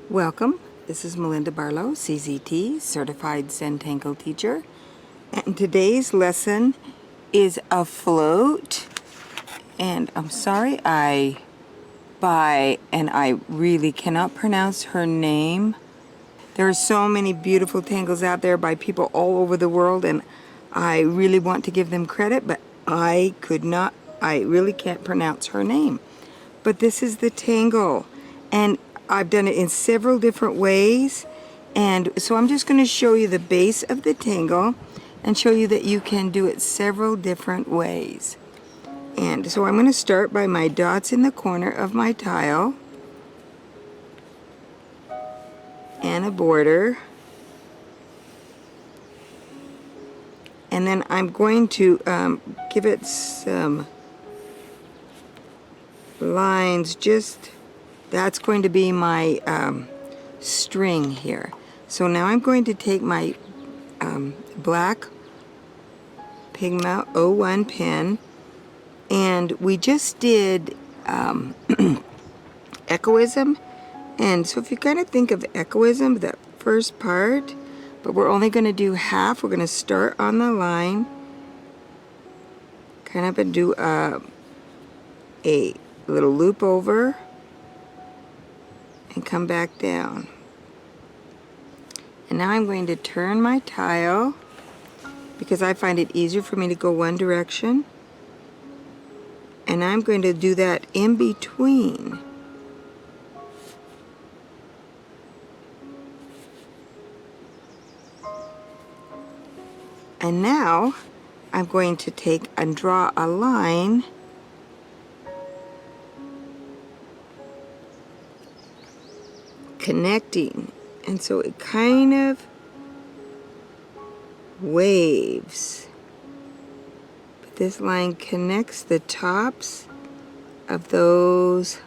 Welcome. This is Melinda Barlow, CZT, Certified Zen Tangle Teacher. And today's lesson is a float. And I'm sorry and I really cannot pronounce her name. There are so many beautiful tangles out there by people all over the world, and I really want to give them credit, but I really can't pronounce her name. But this is the tangle, and I've done it in several different ways, and so I'm just going to show you the base of the tangle and show you that you can do it several different ways. And so I'm going to start by my dots in the corner of my tile and a border, and then I'm going to give it some lines. That's going to be my string here. So now I'm going to take my black Pigma 01 pen, and we just did echoism. And so if you kind of think of echoism, the first part, but we're only going to do half. We're going to start on the line, kind of and do a little loop over, and come back down. And now I'm going to turn my tile because I find it easier for me to go one direction. And I'm going to do that in between. And now I'm going to take and draw a line connecting, and so it kind of waves, but this line connects the tops of those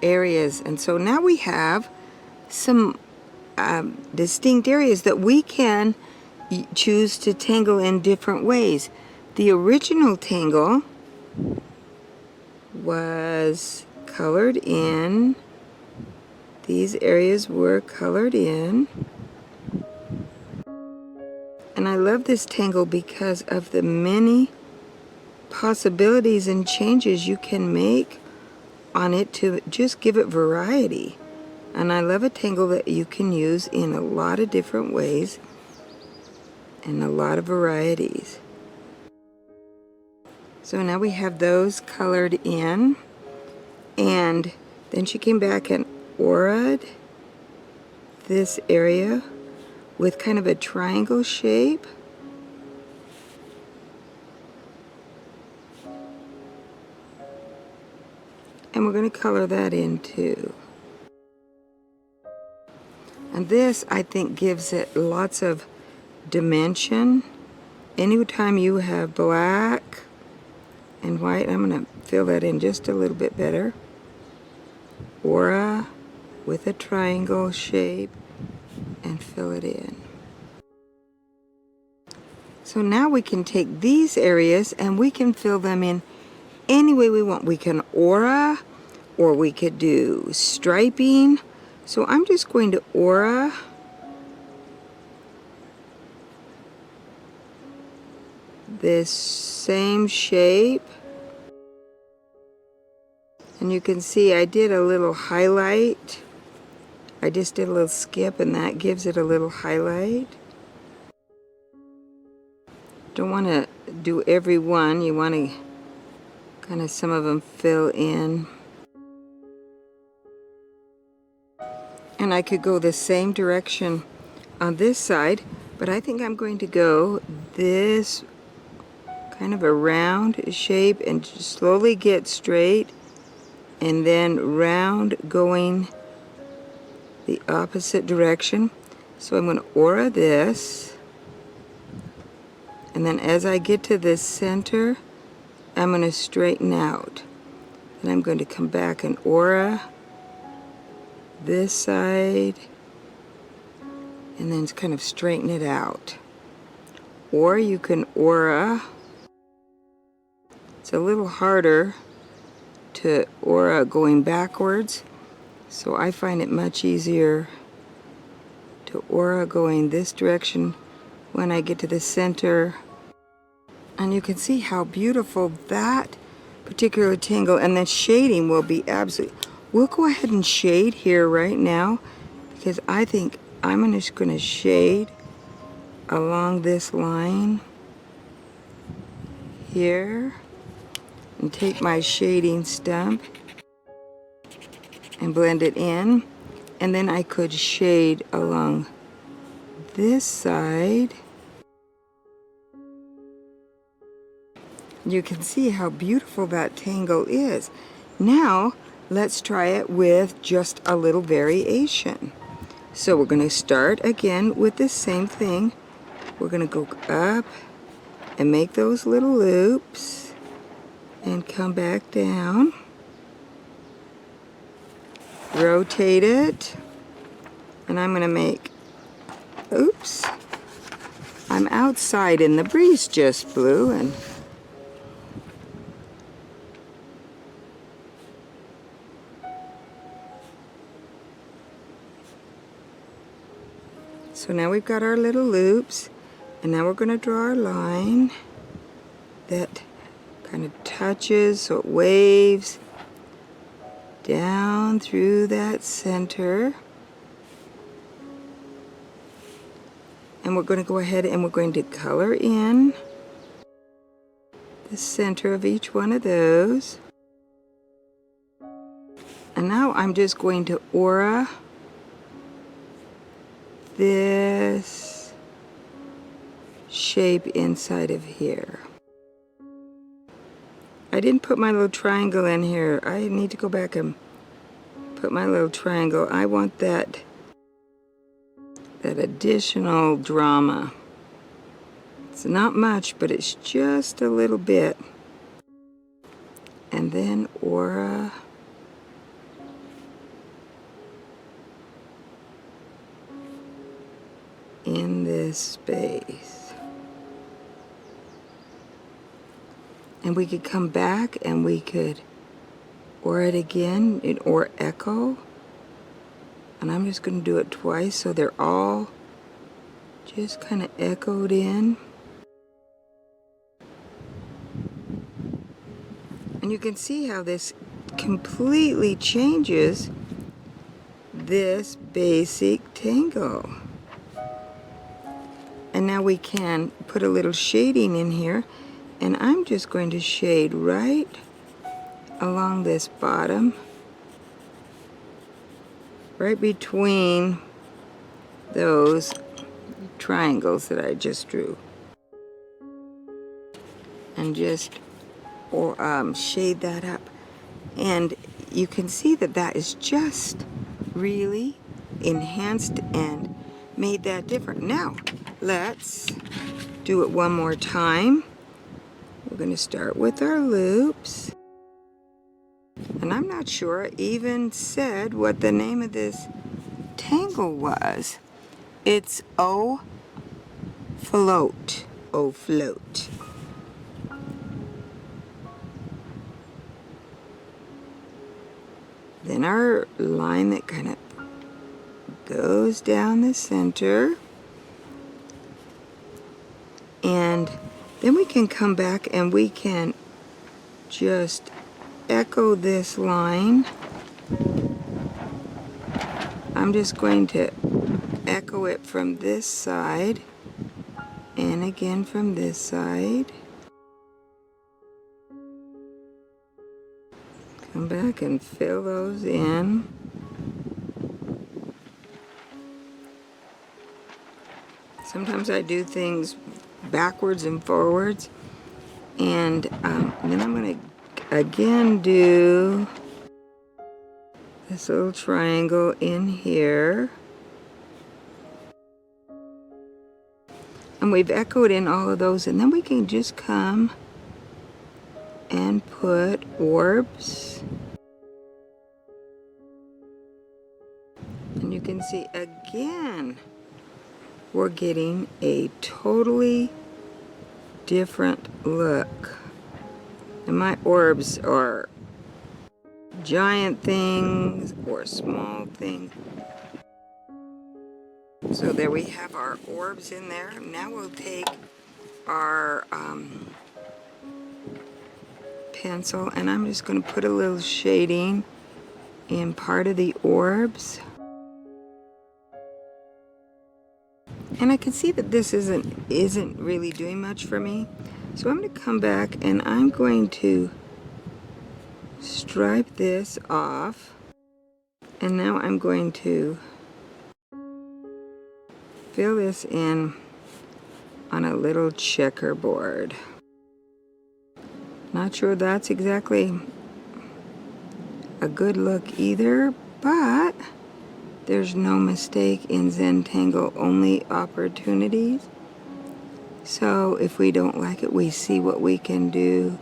areas. And so now we have some distinct areas that we can choose to tangle in different ways. The original tangle was colored in. These areas were colored in. And I love this tangle because of the many possibilities and changes you can make on it to just give it variety. And I love a tangle that you can use in a lot of different ways and a lot of varieties. So now we have those colored in, and then she came back and auraed this area with kind of a triangle shape. And we're going to color that in too. And this, I think, gives it lots of dimension. Anytime you have black and white, I'm going to fill that in just a little bit better. Aura with a triangle shape and fill it in. So now we can take these areas and we can fill them in any way we want. We can aura, or we could do striping. So I'm just going to aura this same shape, and you can see I did a little highlight. I just did a little skip, and that gives it a little highlight. Don't want to do every one. You want to kind of some of them fill in. And I could go the same direction on this side, but I think I'm going to go this kind of a round shape and just slowly get straight, and then round going the opposite direction. So I'm going to aura this, and then as I get to the center, I'm going to straighten out. And I'm going to come back and aura this side, and then kind of straighten it out. Or you can aura. It's a little harder to aura going backwards, so I find it much easier to aura going this direction when I get to the center. And you can see how beautiful that particular tangle, and the shading will be absolutely. We'll go ahead and shade here right now, because I think I'm just going to shade along this line here and take my shading stump and blend it in, and then I could shade along this side. You can see how beautiful that tangle is. Now let's try it with just a little variation. So we're going to start again with the same thing. We're going to go up and make those little loops and come back down. Rotate it, and I'm going to make, oops, I'm outside and the breeze just blew, and so now we've got our little loops, and now we're going to draw our line that kind of touches, so it waves down through that center. And we're going to go ahead and we're going to color in the center of each one of those. And now I'm just going to aura this shape inside of here. I didn't put my little triangle in here. I need to go back and put my little triangle. I want that additional drama. It's not much, but it's just a little bit. And then aura in this space. And we could come back and we could aura it again, or echo. And I'm just going to do it twice so they're all just kind of echoed in. And you can see how this completely changes this basic tangle. And now we can put a little shading in here, and I'm just going to shade right along this bottom, right between those triangles that I just drew, and just shade that up. And you can see that that is just really enhanced and made that different. Now let's do it one more time. We're going to start with our loops, and I'm not sure I even said what the name of this tangle was. It's O Float. O Float. Then our line that kind of goes down the center, and then we can come back and we can just echo this line. I'm just going to echo it from this side and again from this side. Come back and fill those in. Sometimes I do things backwards and forwards, and then I'm going to again do this little triangle in here, and we've echoed in all of those, and then we can just come and put orbs, and you can see again we're getting a totally different look. And my orbs are giant things or small things. So there we have our orbs in there. Now we'll take our pencil and I'm just going to put a little shading in part of the orbs. And I can see that this isn't really doing much for me. So I'm going to come back and I'm going to stripe this off. And now I'm going to fill this in on a little checkerboard. Not sure that's exactly a good look either, but there's no mistake in Zentangle only opportunities. So if we don't like it, we see what we can do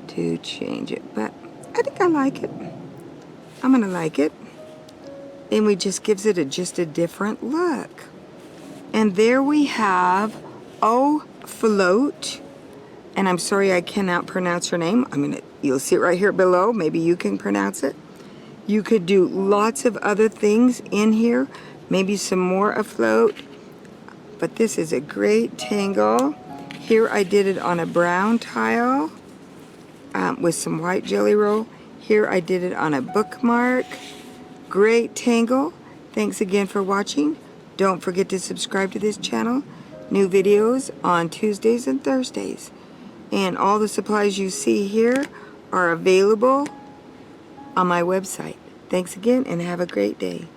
to change it. But I think I like it. I'm gonna like it. And we just gives it just a different look. And there we have Oh Float. And I'm sorry I cannot pronounce her name. You'll see it right here below. Maybe you can pronounce it. You could do lots of other things in here. Maybe some more afloat. But this is a great tangle. Here I did it on a brown tile with some white jelly roll. Here I did it on a bookmark. Great tangle. Thanks again for watching. Don't forget to subscribe to this channel. New videos on Tuesdays and Thursdays. And all the supplies you see here are available on my website. Thanks again and have a great day.